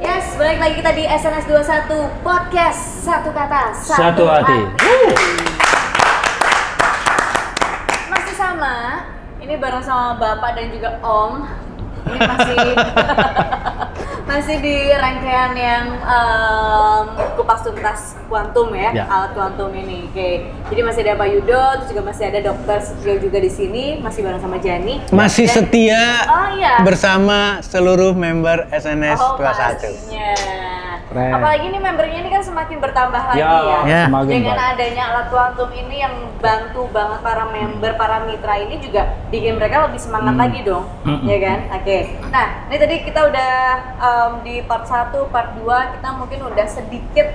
Yes, balik lagi kita di SNS 21 Podcast Satu Kata Satu Hati. Masih sama, ini bareng sama Bapak dan juga Om. Ini masih di rangkaian yang kupas tuntas kuantum ya, alat kuantum ini. Oke. Jadi masih ada Pak Yudo, terus juga masih ada Dokter Setio juga di sini, masih bareng sama Jani. Masih Dan, setia bersama seluruh member SNS 21. Pastinya. Keren. Apalagi nih membernya ini kan semakin bertambah lagi Ya. Semakin Dengan baik. adanya alat kuantum ini yang bantu banget para member, para mitra ini juga bikin mereka lebih semangat lagi dong, ya kan? Oke. Nah, ini tadi kita udah di part 1, part 2 kita mungkin udah sedikit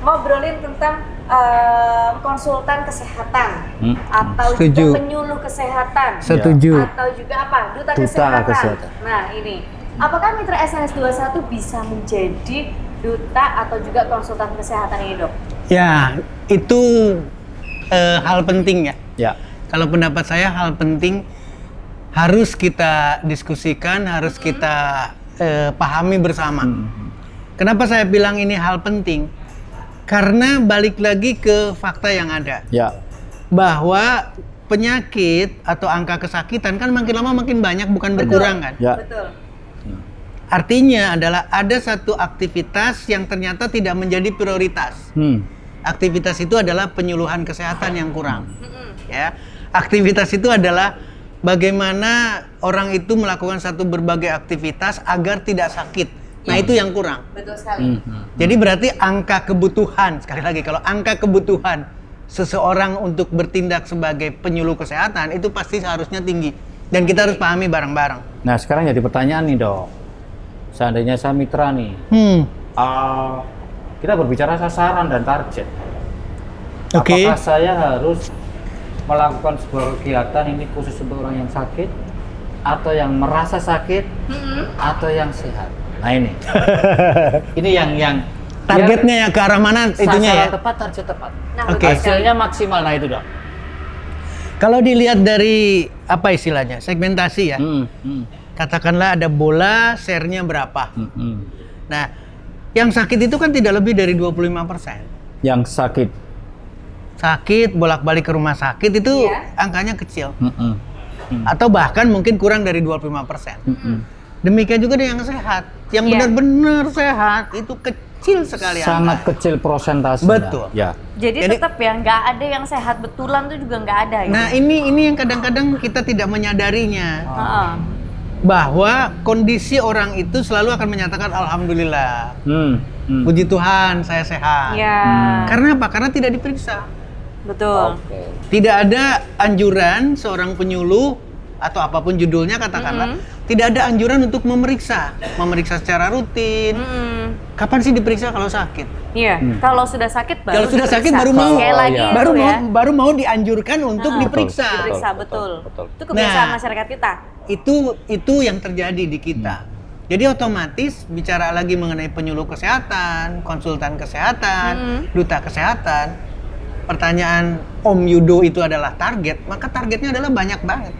ngobrolin tentang konsultan kesehatan atau Setuju. juga penyuluh kesehatan. Setuju. Atau juga apa? Duta Kesehatan. kesehatan. Nah, ini. Apakah mitra SNS 21 bisa menjadi duta atau juga konsultan kesehatan ini, Dok? Ya, itu hal penting ya. Ya. Kalau pendapat saya hal penting harus kita diskusikan, harus kita pahami bersama. Kenapa saya bilang ini hal penting? Karena balik lagi ke fakta yang ada. Ya. Bahwa penyakit atau angka kesakitan kan makin lama makin banyak, bukan berkurang kan? Ya. Betul. Artinya adalah ada satu aktivitas yang ternyata tidak menjadi prioritas. Aktivitas itu adalah penyuluhan kesehatan yang kurang. Ya, aktivitas itu adalah bagaimana orang itu melakukan satu berbagai aktivitas agar tidak sakit. Nah, itu yang kurang. Betul sekali. Jadi berarti angka kebutuhan, sekali lagi kalau angka kebutuhan seseorang untuk bertindak sebagai penyuluh kesehatan itu pasti seharusnya tinggi. Dan kita harus pahami bareng-bareng. Nah, sekarang jadi pertanyaan nih, Dok. Seandainya saya mitra nih, kita berbicara sasaran dan target. Oke. Apakah saya harus melakukan sebuah kegiatan ini khusus untuk orang yang sakit, atau yang merasa sakit, atau yang sehat? Nah ini, ini yang Targetnya ya ke arah mana itunya ya? sasaran tepat, target tepat. Nah, Oke. betul sekali. Hasilnya maksimal. Nah itu, Dok. Kalau dilihat dari apa istilahnya? Segmentasi ya. Katakanlah ada bola, share-nya berapa. Nah, yang sakit itu kan tidak lebih dari 25%. Yang sakit. Sakit, bolak-balik ke rumah sakit itu Iya. angkanya kecil. Atau bahkan mungkin kurang dari 25%. Demikian juga dengan yang sehat. Yang Iya. benar-benar sehat itu kecil sekali Sangat angkanya. kecil prosentasenya. Betul. Ya. Jadi tetap ya nggak ada yang sehat betulan tuh juga nggak ada. Nah, ini yang kadang-kadang kita tidak menyadarinya. Heeh. Bahwa kondisi orang itu selalu akan menyatakan alhamdulillah. Puji Tuhan saya sehat. Ya. Karena apa? Karena tidak diperiksa. Betul. Tidak ada anjuran seorang penyuluh atau apapun judulnya katakanlah, tidak ada anjuran untuk memeriksa secara rutin. Kapan sih diperiksa kalau sakit? Iya. Kalau sudah sakit baru. Kalau sudah sakit diperiksa. baru mau. Sekali lagi Iya. itu ya. baru mau dianjurkan untuk diperiksa. Diperiksa betul. Itu kebiasaan Nah. masyarakat kita. Itu yang terjadi di kita. Jadi otomatis bicara lagi mengenai penyuluh kesehatan, konsultan kesehatan, duta kesehatan. Pertanyaan Om Yudo itu adalah target, maka targetnya adalah banyak banget.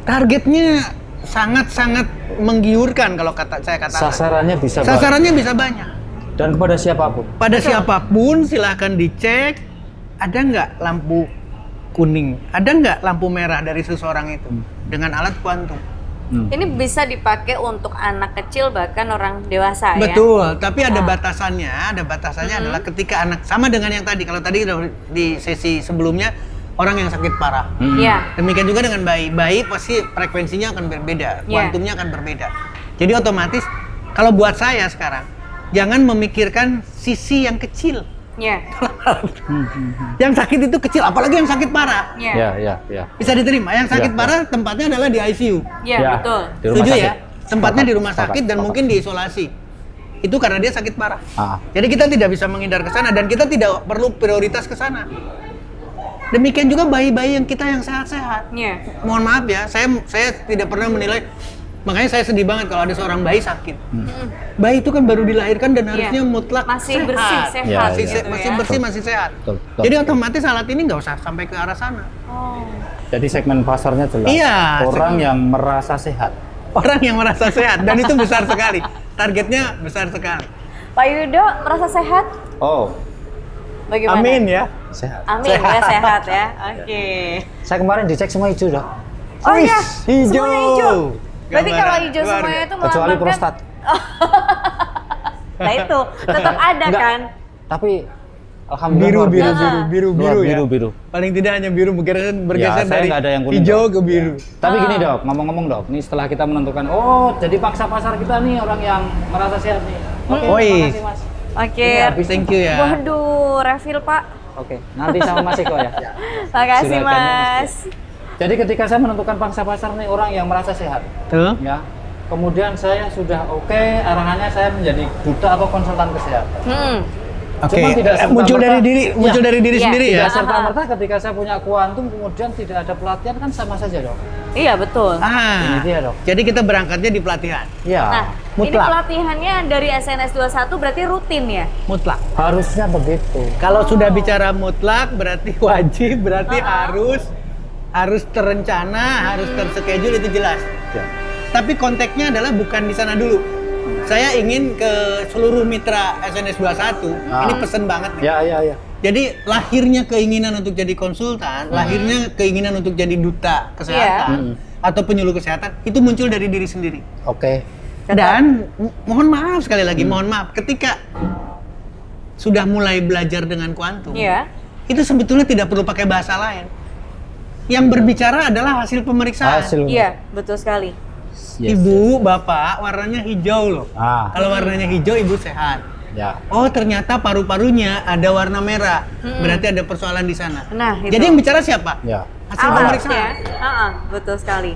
Targetnya sangat-sangat menggiurkan kalau saya katakan. Sasarannya bisa banyak. Sasarannya bisa banyak. Dan kepada siapapun. Pada siapapun silahkan dicek, ada nggak lampu kuning, ada nggak lampu merah dari seseorang itu dengan alat kuantum. Ini bisa dipakai untuk anak kecil bahkan orang dewasa ya. Betul, tapi ada batasannya. Ada batasannya adalah ketika anak sama dengan yang tadi. Kalau tadi di sesi sebelumnya orang yang sakit parah. Iya. Demikian juga dengan bayi. Bayi pasti frekuensinya akan berbeda, kuantumnya akan berbeda. Jadi otomatis kalau buat saya sekarang jangan memikirkan sisi yang kecil. Iya. Yang sakit itu kecil, apalagi yang sakit parah. Iya. Ya. Bisa diterima. Yang sakit Ya. parah tempatnya adalah di ICU. Iya, betul. Di rumah Setuju sakit. ya? Tempatnya di rumah sakit dan Sepakat. mungkin diisolasi. Itu karena dia sakit parah. Ah. Jadi kita tidak bisa menghindar ke sana dan kita tidak perlu prioritas ke sana. Demikian juga bayi-bayi yang kita yang sehat-sehat. Iya. Mohon maaf ya, saya tidak pernah menilai. Makanya saya sedih banget kalau ada seorang bayi sakit. Bayi itu kan baru dilahirkan dan harusnya mutlak masih sehat. bersih, sehat. Ya, Masih, ya. masih ya. bersih, masih sehat. Betul, betul. Jadi otomatis alat ini nggak usah sampai ke arah sana. Oh. Jadi segmen pasarnya jelas. Iya, Orang yang merasa sehat. orang yang merasa sehat dan itu besar sekali. Targetnya besar sekali. Pak Yudo merasa sehat? Oh, Bagaimana? Amin ya. sehat. Amin ya, sehat ya. Oke. Saya kemarin dicek semua hijau, Dok. Oh iya, hijau. semuanya hijau. Berarti Gambaran kalau hijau keluarga. semuanya itu Kecuali melambangkan prostat. Nah itu tetap ada Enggak. kan? Tapi alhamdulillah Biru, luar biru, biasa. biru, Luar biru, ya. biru. Paling tidak hanya biru bergeser Ya, saya dari nggak ada yang kuning, hijau Dok. ke biru. Tapi gini, Dok, ngomong-ngomong, Dok, nih setelah kita menentukan, oh jadi pangsa pasar kita nih orang yang merasa sehat nih. Oke, Oi. terima kasih, Mas. Oke. Ini habis. Thank you ya. Waduh, refill Pak. Oke, nanti sama Mas Eko ya. Makasih Silakan, Mas. Jadi ketika saya menentukan pangsa pasar nih orang yang merasa sehat, Tuh. ya. Kemudian saya sudah oke, arahannya saya menjadi duta atau konsultan kesehatan. Oke. Cuma tidak Muncul serta-merta- dari diri, muncul Ya. dari diri Iya, sendiri ya. Tidak serta merta ketika saya punya kuantum kemudian tidak ada pelatihan kan sama saja, Dok. Iya betul. Ini dia, Dok. Jadi kita berangkatnya di pelatihan. Ya, Nah, ini mutlak. pelatihannya dari SNS 21 berarti rutin ya? Mutlak. harusnya begitu. Kalau sudah bicara mutlak berarti wajib, berarti harus terencana, harus terschedule itu jelas. Ya. Tapi konteksnya adalah bukan di sana dulu. Saya ingin ke seluruh mitra SNS 21. Ini pesen banget nih. Ya. Jadi lahirnya keinginan untuk jadi konsultan, lahirnya keinginan untuk jadi duta kesehatan atau penyuluh kesehatan itu muncul dari diri sendiri. Oke. Dan mohon maaf sekali lagi, mohon maaf ketika sudah mulai belajar dengan kuantum, Iya. itu sebetulnya tidak perlu pakai bahasa lain. Yang berbicara adalah hasil pemeriksaan. Iya, betul sekali. Ibu, bapak, warnanya hijau loh. Kalau warnanya hijau, ibu sehat. Ya. Oh, ternyata paru-parunya ada warna merah. Berarti ada persoalan di sana. Nah, itu. Jadi yang bicara siapa? Ya. Hasil Alat pemeriksaan. ya. Betul sekali.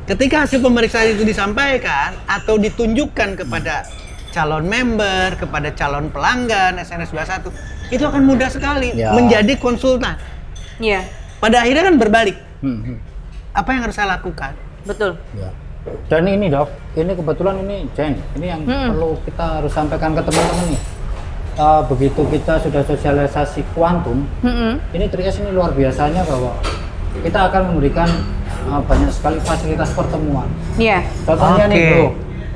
Ketika hasil pemeriksaan itu disampaikan atau ditunjukkan kepada calon member, kepada calon pelanggan SNS 21, itu akan mudah sekali Ya. menjadi konsultan. Iya, Pada akhirnya kan berbalik. Hmm. Apa yang harus saya lakukan? betul. Ya. Dan ini, Dok, ini kebetulan ini Jen, ini yang perlu kita harus sampaikan ke teman-teman nih. Begitu kita sudah sosialisasi kuantum, ini 3S ini luar biasanya bahwa kita akan memberikan banyak sekali fasilitas pertemuan. Iya. Contohnya nih, Oke. Bro.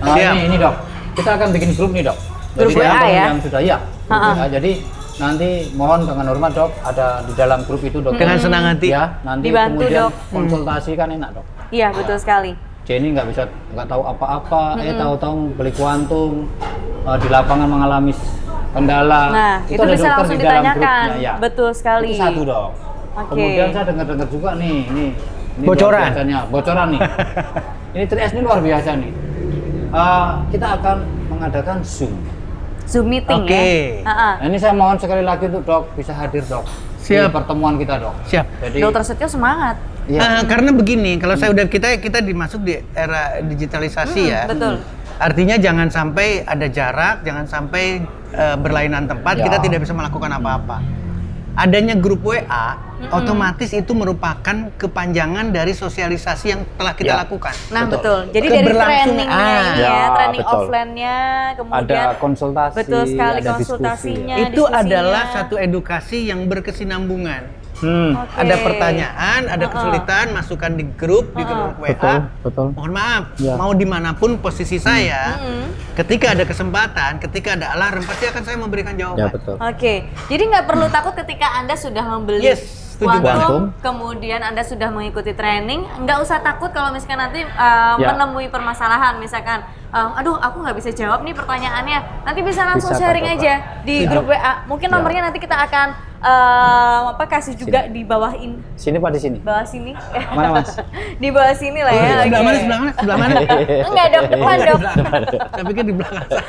Siap. Ini, Dok. Kita akan bikin grup nih, Dok. Grup Jadi WA teman-teman ya? yang sudah ya. grup WA. Jadi nanti mohon dengan hormat, Dok, ada di dalam grup itu, Dok. Dengan senang hati. Ya, nanti Dibantu, kemudian Dok. konsultasi kan enak, Dok. Iya, betul sekali. Jenny nggak tahu apa-apa, tahu-tahu beli kuantum, di lapangan mengalami kendala. Nah, itu ada bisa dokter langsung di dalam ditanyakan. grupnya, ya. Betul sekali. Itu satu, Dok. Oke. Kemudian saya dengar-dengar juga nih, ini Bocoran. luar biasanya, bocoran nih. Ini 3S ini luar biasa nih. Kita akan mengadakan Zoom. Zoom meeting Oke. ya. Nah, ini saya mohon sekali lagi tuh, Dok, bisa hadir, Dok. Siap. Di pertemuan kita, Dok. Siap. Jadi Dokter Setio semangat. iya. Karena begini, kalau saya udah kita dimasuk di era digitalisasi ya. Betul. Artinya jangan sampai ada jarak, jangan sampai berlainan tempat, Ya. kita tidak bisa melakukan apa-apa. Adanya grup WA, otomatis itu merupakan kepanjangan dari sosialisasi yang telah kita Ya. lakukan. Nah, Betul. betul. Jadi dari Keberlangsungan. trainingnya ini Ya, ya, training betul. offline-nya, kemudian Ada konsultasi, betul sekali ada konsultasinya, Itu diskusinya. adalah satu edukasi yang berkesinambungan. diskusi. Oke. Ada pertanyaan, ada kesulitan, masukkan di grup WA. Betul. Mohon maaf, Ya. mau dimanapun posisi saya, ketika ada kesempatan, ketika ada alarm, pasti akan saya memberikan jawaban. Ya, betul. Oke, jadi nggak perlu takut ketika Anda sudah membeli Yes, setuju banget. kemudian Anda sudah mengikuti training, nggak usah takut kalau misalkan nanti Ya. menemui permasalahan, misalkan, aduh aku nggak bisa jawab nih pertanyaannya, nanti bisa langsung Bisa, sharing Pak. aja di Ya. grup WA. Mungkin Ya. nomornya nanti kita akan kasih juga di bawah Sini, Pak, di sini. bawah sini. Mana, Mas? Di bawah sini lah ya. Sebelah oke. mana? Sebelah mana? Sebelah mana? Enggak dok, depan dok. Saya pikir di belakang saya.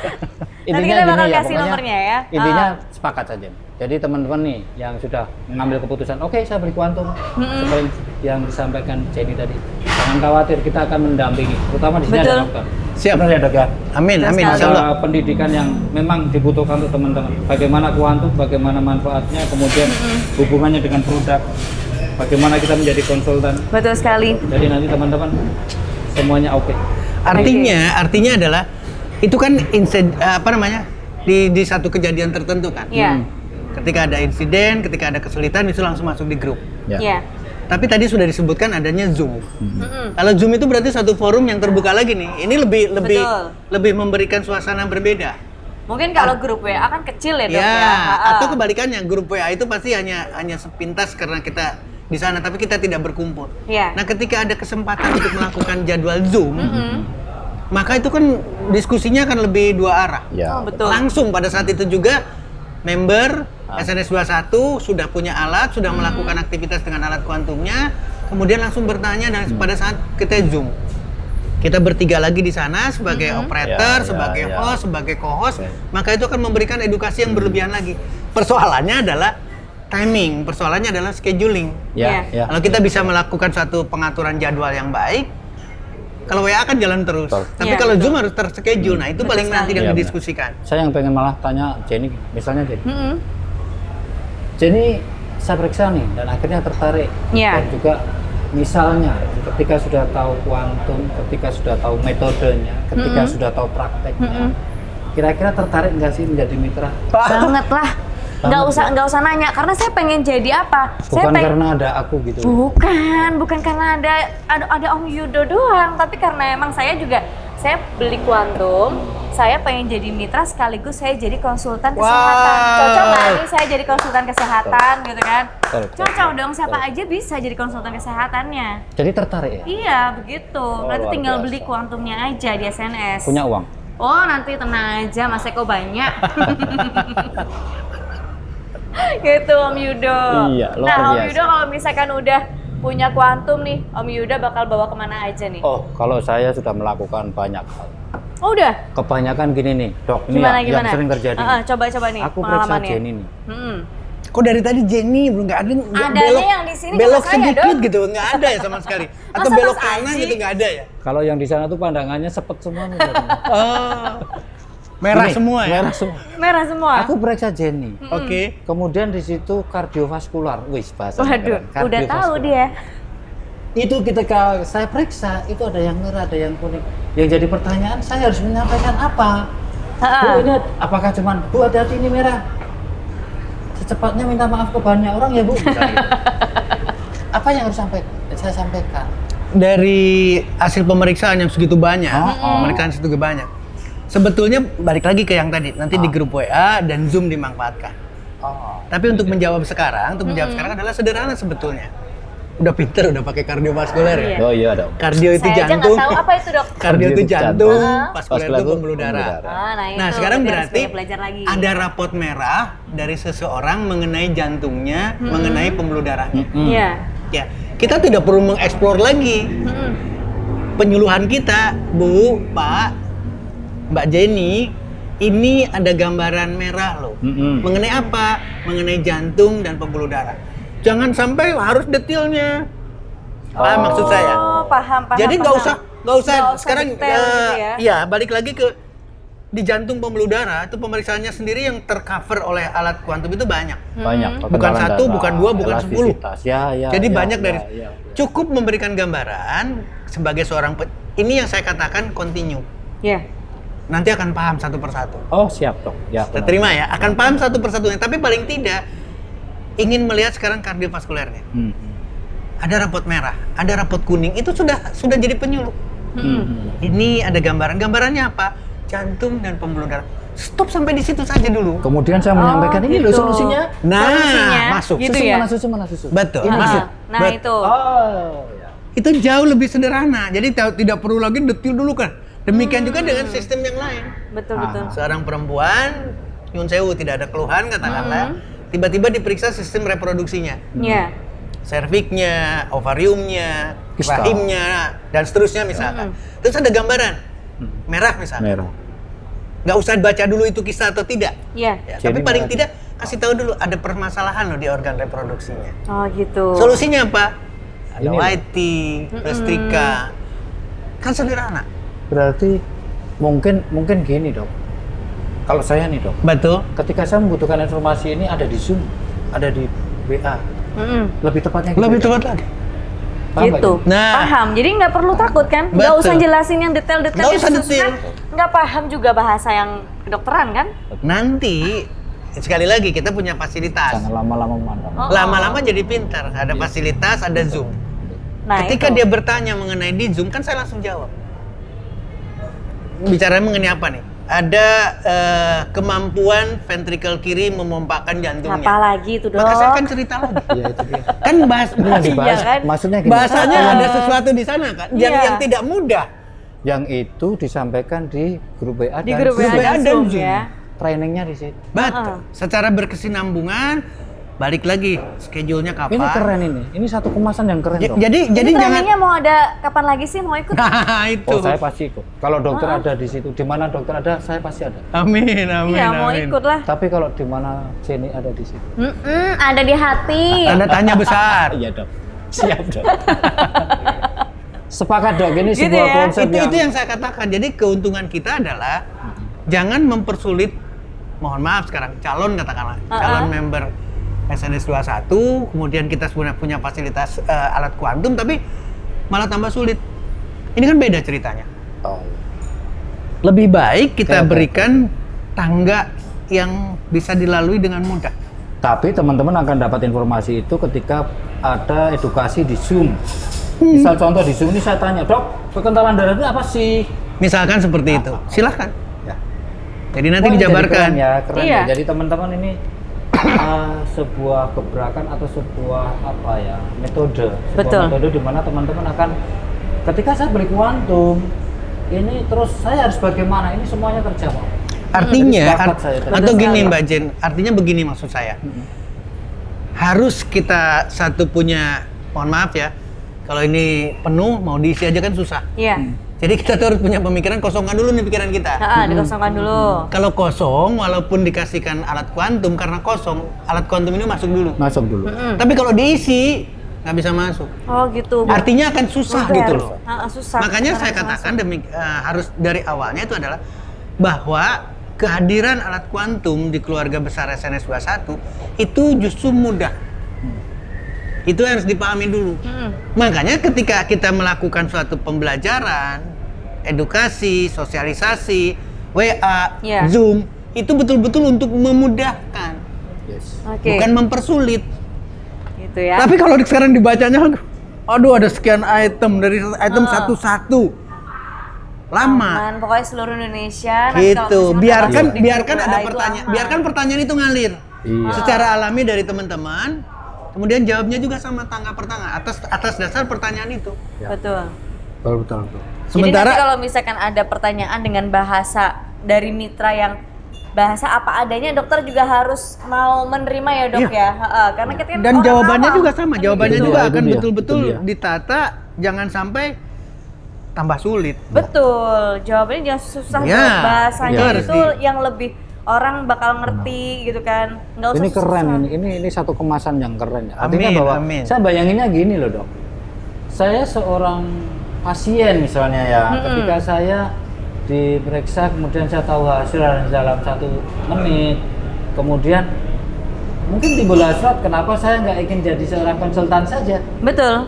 Nanti kita bakal gini ya, kasih pokoknya nomornya ya. Intinya sepakat saja. Jadi teman-teman nih yang sudah mengambil keputusan, oke saya beli kuantum, seperti yang disampaikan Jenny tadi. Jangan khawatir, kita akan mendampingi, terutama di sini Betul. ada dokter. Siap. Benar ya, Dok ya? Amin, Betul amin, sekali. insya Allah. Ada pendidikan yang memang dibutuhkan untuk teman-teman. Bagaimana kuantum, bagaimana manfaatnya, kemudian hubungannya dengan produk, bagaimana kita menjadi konsultan. Betul sekali. Jadi nanti teman-teman semuanya oke. Artinya adalah itu kan di satu kejadian tertentu kan. Iya. Ketika ada insiden, ketika ada kesulitan itu langsung masuk di grup. Iya. Tapi tadi sudah disebutkan adanya Zoom. Kalau Zoom itu berarti satu forum yang terbuka lagi nih. Ini lebih memberikan suasana berbeda. Mungkin kalau grup WA kan kecil ya, Dok, ya. Atau kebalikannya, grup WA itu pasti hanya sepintas karena kita di sana, tapi kita tidak berkumpul. Iya. Nah, ketika ada kesempatan untuk melakukan jadwal Zoom, maka itu kan diskusinya akan lebih dua arah. Oh, betul. Langsung pada saat itu juga member SNS 21 sudah punya alat, sudah melakukan aktivitas dengan alat kuantumnya, kemudian langsung bertanya dan pada saat kita Zoom. Kita bertiga lagi di sana sebagai operator, sebagai host, sebagai co-host, maka itu akan memberikan edukasi yang berlebihan lagi. Persoalannya adalah timing, persoalannya adalah scheduling. Kalau kita bisa melakukan suatu pengaturan jadwal yang baik, kalau WA kan jalan terus. Tapi kalau Zoom harus terschedule. Nah, itu paling nanti yang didiskusikan. Saya yang pengen malah tanya Jenny, misalnya Jenny saya periksa nih dan akhirnya tertarik. Dan juga misalnya ketika sudah tahu kuantum, ketika sudah tahu metodenya, ketika sudah tahu prakteknya, kira-kira tertarik nggak sih menjadi mitra? Banget lah. Nggak usah nanya, karena saya pengen jadi apa? Bukan karena ada aku gitu. Bukan karena ada Om Yudo doang, tapi karena emang saya beli kuantum, saya pengen jadi mitra sekaligus saya jadi konsultan kesehatan. Cocok nggak nih saya jadi konsultan kesehatan gitu kan? Cocok dong, siapa aja bisa jadi konsultan kesehatannya. Jadi tertarik ya? Iya, begitu. Nanti tinggal beli kuantumnya aja di SNS. Punya uang? Oh, nanti tenang aja, Mas Eko banyak. Gitu Om Yudo. Iya, luar nah Om biasa. Yudo kalau misalkan udah punya kuantum nih, Om Yudo bakal bawa kemana aja nih? Oh, kalau saya sudah melakukan banyak hal. Oh udah? Kebanyakan gini nih, Dok, ini Gimana? yang sering terjadi. Coba nih Aku periksa pengalamannya. Jenny nih. Kok dari tadi Jenny belum nggak ada? Adanya yang di sini belok cuma saya, sedikit Dok. gitu, nggak ada ya sama sekali. Atau Masa belok Mas kanan Aji? gitu nggak ada ya? Kalau yang di sana tuh pandangannya sepet semua nih. Dok. Merah Ini, semua ya? Merah semua. Merah semua? Aku periksa Jenny. Oke. Kemudian di situ kardiovaskular. Wih, bahasa Waduh, udah tahu dia. Itu ketika saya periksa, itu ada yang merah, ada yang kuning. Yang jadi pertanyaan, saya harus menyampaikan apa? Bu, ini apakah cuman, Bu hati-hati ini merah. Secepatnya minta maaf ke banyak orang ya Bu. Misalnya. Apa yang harus saya sampaikan? Dari hasil pemeriksaan yang segitu banyak, pemeriksaan segitu banyak. Sebetulnya balik lagi ke yang tadi, nanti di grup WA dan Zoom dimanfaatkan. Tapi untuk menjawab sekarang, adalah sederhana sebetulnya. Udah pinter, udah pakai kardiovaskuler ya. Oh iya dong. Kardio itu Saya jantung. aja nggak tahu apa itu Dok. Kardio itu jantung, Vaskuler vaskuler itu itu pembuluh darah. Nah, Sekarang itu berarti harus belajar lagi. ada rapot merah dari seseorang mengenai jantungnya, mengenai pembuluh darahnya. Iya. Ya, kita tidak perlu mengeksplor lagi. Penyuluhan kita, Bu, Pak, Mbak Jenny, ini ada gambaran merah loh. Mengenai apa? Mengenai jantung dan pembuluh darah. Jangan sampai harus detailnya. Paham maksud saya? Paham. Jadi nggak usah Nggak usah sekarang detail gitu ya. iya, balik lagi ke di jantung pembuluh darah itu pemeriksaannya sendiri yang tercover oleh alat kuantum itu banyak. Banyak. Bukan kekebalan satu, data, bukan dua, bukan 10. elastisitas. Ya. Jadi ya, banyak dari ya. cukup memberikan gambaran sebagai seorang ini yang saya katakan continue. Iya. Nanti akan paham satu persatu. Oh siap dok. Ya. Saya terima ya, akan paham satu persatunya. Tapi paling tidak ingin melihat sekarang kardiovaskulernya. Ada rapot merah, ada rapot kuning, itu sudah jadi penyuluh. Ini ada gambarannya apa? Jantung dan pembuluh darah. Stop sampai di situ saja dulu. Kemudian saya menyampaikan ini loh gitu. solusinya. Nah, Solusinya, masuk. gitu Susu ya? mana susu. Betul, Ini. masuk. Nah, itu. Oh ya. Itu jauh lebih sederhana. Jadi tidak perlu lagi detil dulu kan. Demikian juga dengan sistem yang lain. Betul. Seorang perempuan, nyun sewu tidak ada keluhan katakanlah, tiba-tiba diperiksa sistem reproduksinya. Iya. Serviknya, ovariumnya, Kistal. rahimnya, dan seterusnya misalkan. Terus ada gambaran, merah misalnya. Merah. Nggak usah baca dulu itu kista atau tidak. Iya. Ya, Jadi tapi paling merah. tidak kasih tahu dulu ada permasalahan loh di organ reproduksinya. Oh gitu. Solusinya apa? Ada Ini loh. YT, Pestrika. Kan sederhana. Berarti mungkin gini dok. Kalau saya nih dok, Betul. ketika saya membutuhkan informasi ini ada di Zoom, ada di WA, lebih tepatnya gitu. Lebih tepat lagi. Paham nggak Gitu. ini? Nah. Paham. Jadi nggak perlu takut kan? Nggak Betul. usah jelasin yang detail-detail. Nggak usah susah. detail. Nggak paham juga bahasa yang kedokteran kan? Nanti sekali lagi kita punya fasilitas. Jangan lama-lama memandang. Lama-lama jadi pintar. Ada fasilitas, ada Zoom. Nah, Ketika itu. dia bertanya mengenai di Zoom, kan saya langsung jawab. Bicara mengenai apa nih? Ada kemampuan ventrikel kiri memompakkan jantungnya. Apalagi itu dong. Maka saya akan cerita lagi. Iya itu dia. Kan bahas Iya kan? Maksudnya gini. bahasanya ada sesuatu di sana kan, yang Iya. yang tidak mudah. Yang itu disampaikan di grup WA Di dan grup WA dan dan Zoom Zoom. ya. trainingnya di situ. Betul. Secara berkesinambungan, balik lagi schedule-nya kapan? Ini keren ini. Ini satu kemasan yang keren dong. Jadi Jadi jangan. trainingnya mau ada kapan lagi sih mau ikut? Nah, itu. Oh, saya pasti ikut. Kalau dokter ada di situ, di mana dokter ada, saya pasti ada. Amin, amin, Iya mau amin. ikut lah. Tapi kalau di mana Jenny ada di situ. Ada di hati. Tanda tanya besar. Iya dok. Siap dok. Sepakat dok. Ini Gitu sebuah ya. konsep Itu yang saya katakan. Jadi keuntungan kita adalah jangan mempersulit, mohon maaf sekarang, calon katakanlah, calon member SNS 21, kemudian kita sebenarnya punya fasilitas alat kuantum, tapi malah tambah sulit. Ini kan beda ceritanya. Oh. Lebih baik kita Oke. berikan tangga yang bisa dilalui dengan mudah. Tapi teman-teman akan dapat informasi itu ketika ada edukasi di Zoom. Misal contoh di Zoom ini saya tanya, dok, kekentalan darah itu apa sih? Misalkan seperti itu, silahkan. Ya. Jadi nanti Wah, dijabarkan. jadi keren ya, keren Iya. ya. Jadi teman-teman ini sebuah gebrakan atau sebuah apa ya metode, sebuah Betul. metode di mana teman-teman akan ketika saya beli kuantum ini terus saya harus bagaimana ini semuanya terjawab. Artinya, Jadi sepakat saya tadi. atau Betul gini sekali. Mbak Jen, artinya begini maksud saya. Harus kita satu punya, mohon maaf ya, kalau ini penuh mau diisi aja kan susah. Iya. Jadi kita tuh harus punya pemikiran, kosongkan dulu nih pikiran kita. Dikosongkan dulu. Kalau kosong, walaupun dikasihkan alat kuantum, karena kosong, alat kuantum ini masuk dulu. Masuk dulu. Tapi kalau diisi, nggak bisa masuk. Oh gitu. Artinya akan susah Betul. gitu loh. Susah. Makanya Karena saya bisa katakan harus dari awalnya itu adalah bahwa kehadiran alat kuantum di keluarga besar SNS 21 itu justru mudah. Itu harus dipahami dulu. Makanya ketika kita melakukan suatu pembelajaran, edukasi, sosialisasi, WA, Iya. Zoom, itu betul-betul untuk memudahkan, Yes. Oke. bukan mempersulit. Gitu ya. Tapi kalau sekarang dibacanya, aduh ada sekian item dari item satu-satu, lama. Aman, pokoknya seluruh Indonesia. nanti kalau Gitu. misalkan Biarkan masuk di biarkan grup ada WA itu pertanyaan, aman. biarkan pertanyaan itu ngalir. Iya. Secara alami dari teman-teman. Kemudian jawabnya juga sama tangga per tangga atas dasar pertanyaan itu. Ya. Betul. Betul. Jadi nanti kalau misalkan ada pertanyaan dengan bahasa dari mitra yang bahasa apa adanya, dokter juga harus mau menerima ya dok Iya. ya. Karena kita kan Dan orang jawabannya awam. juga sama, jawabannya Itu juga dia, akan itu dia, betul-betul itu dia. ditata, jangan sampai tambah sulit. Betul, jawabannya jangan susah Ya, dok. Bahasanya itu harus itu yang lebih orang bakal ngerti gitu kan. Nggak usah Ini keren susah. ini satu kemasan yang keren ya. Artinya Amin, bahwa amin. saya bayanginnya gini loh dok. Saya seorang pasien misalnya ya, ketika saya diperiksa kemudian saya tahu hasil dalam 1 menit, kemudian mungkin timbul hasrat kenapa saya nggak ingin jadi seorang konsultan saja. Betul.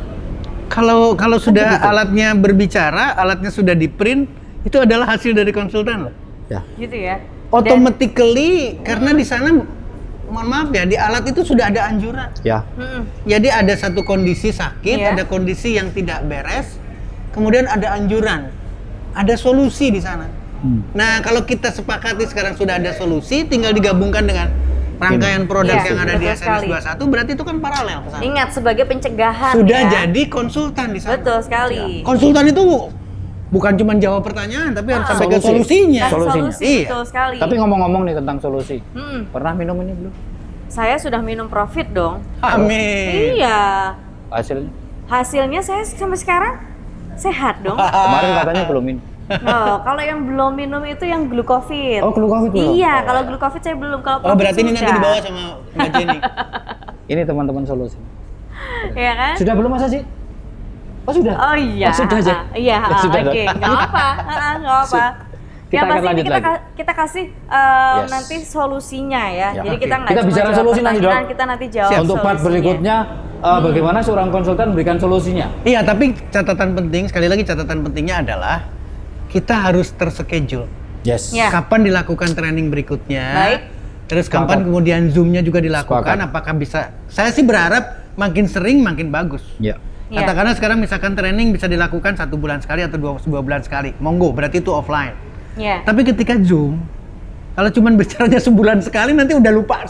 Kalau sudah begitu. alatnya berbicara, alatnya sudah di print, itu adalah hasil dari konsultan loh. Ya. Gitu ya. Automatically karena di sana, mohon maaf ya, di alat itu sudah ada anjuran. Ya. Jadi ada satu kondisi sakit, Iya. ada kondisi yang tidak beres, kemudian ada anjuran, ada solusi di sana. Nah, kalau kita sepakati sekarang sudah ada solusi, tinggal digabungkan dengan rangkaian produk Iya, yang ada di betul SNS sekali. 21, berarti itu kan paralel ke sana. Ingat sebagai pencegahan Sudah ya. jadi konsultan di sana. Betul sekali. Konsultan itu bukan cuma jawab pertanyaan, tapi harus sampai ke Solusi. solusinya. Kasih Solusinya. solusi, Iya. betul sekali. Tapi ngomong-ngomong nih tentang solusi, Mm-mm. pernah minum ini belum? Saya sudah minum Profit dong. Amin. Iya. Hasilnya? Hasilnya saya sampai sekarang sehat dong. Kemarin katanya belum minum. Oh, kalau yang belum minum itu yang Glucovit. Oh, Glucovit belum? Iya, Oh, kalau ya. Glucovit saya belum. Kalau Oh, Profit berarti ini nanti sudah. dibawa sama Mbak Jenny. Ini teman-teman solusi. Iya kan? Sudah belum masa sih? Oh sudah. Oh iya. Oh, sudah aja. Iya, Ya, sudah, oke. Dok. Nggak apa-apa. Nggak apa-apa. Kita Yang akan pasti ini lanjut lagi. kita kasih Yes. nanti solusinya ya. Ya, Jadi oke. kita nggak Kita cuma bicara jawab solusi nanti, Dok. pertanyaan, kita nanti jawab Untuk part solusinya. berikutnya, bagaimana seorang konsultan memberikan solusinya? Iya, tapi catatan penting, sekali lagi catatan pentingnya adalah kita harus terschedule. Yes. Ya. Kapan dilakukan training berikutnya? Baik. Terus kapan kemudian Zoom-nya juga dilakukan, apakah bisa? Saya sih berharap makin sering makin bagus. Ya. Katakanlah sekarang misalkan training bisa dilakukan 1 bulan sekali atau 2 bulan sekali, monggo, berarti itu offline. Tapi ketika Zoom, kalau cuma bicaranya sebulan sekali nanti udah lupa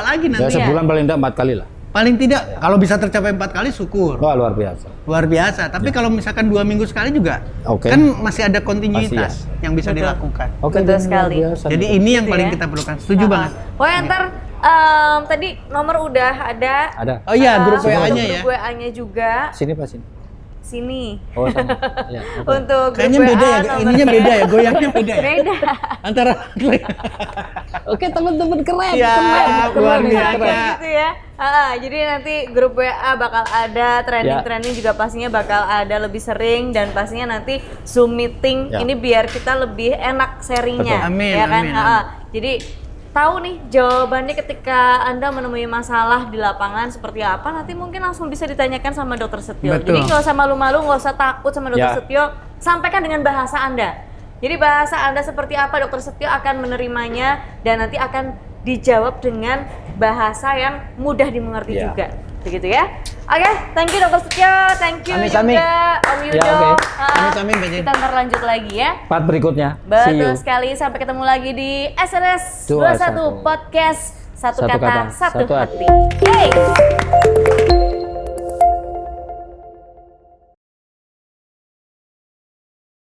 lagi nanti. Ya, sebulan paling tidak 4 kali lah. Paling tidak kalau bisa tercapai 4 kali syukur. Wah, luar biasa. Luar biasa. Tapi kalau misalkan 2 minggu sekali juga, kan masih ada kontinuitas yang bisa dilakukan. Betul sekali. Jadi ini yang paling kita perlukan. Setuju banget. Pokoknya ntar tadi nomor udah ada. Oh iya, grup WA-nya ya. Grup WA-nya juga. Sini Pak, sini. Sini. Oh, sama. Ya, Untuk kayaknya grup beda WA, ya, ininya beda ya, goyangnya beda ya. Beda. Antara Oke, teman-teman keren. luar biasa. Gitu ya. Jadi nanti grup WA bakal ada, training-training juga pastinya bakal ada lebih sering, dan pastinya nanti Zoom meeting ini biar kita lebih enak sharingnya. Amin, ya kan? amin. Jadi tahu nih jawabannya ketika Anda menemui masalah di lapangan seperti apa, nanti mungkin langsung bisa ditanyakan sama Dokter Setio. Betul. Jadi nggak usah malu-malu, nggak usah takut sama Dokter Setio, sampaikan dengan bahasa Anda. Jadi bahasa Anda seperti apa, Dokter Setio akan menerimanya dan nanti akan dijawab dengan bahasa yang mudah dimengerti juga. Begitu ya. Oke, thank you Dokter Setio, thank you juga Om Yudo. Kita ntar lanjut lagi ya. Part berikutnya. Betul sekali, sampai ketemu lagi di SNS 21 Podcast. Satu kata, satu hati. Hey!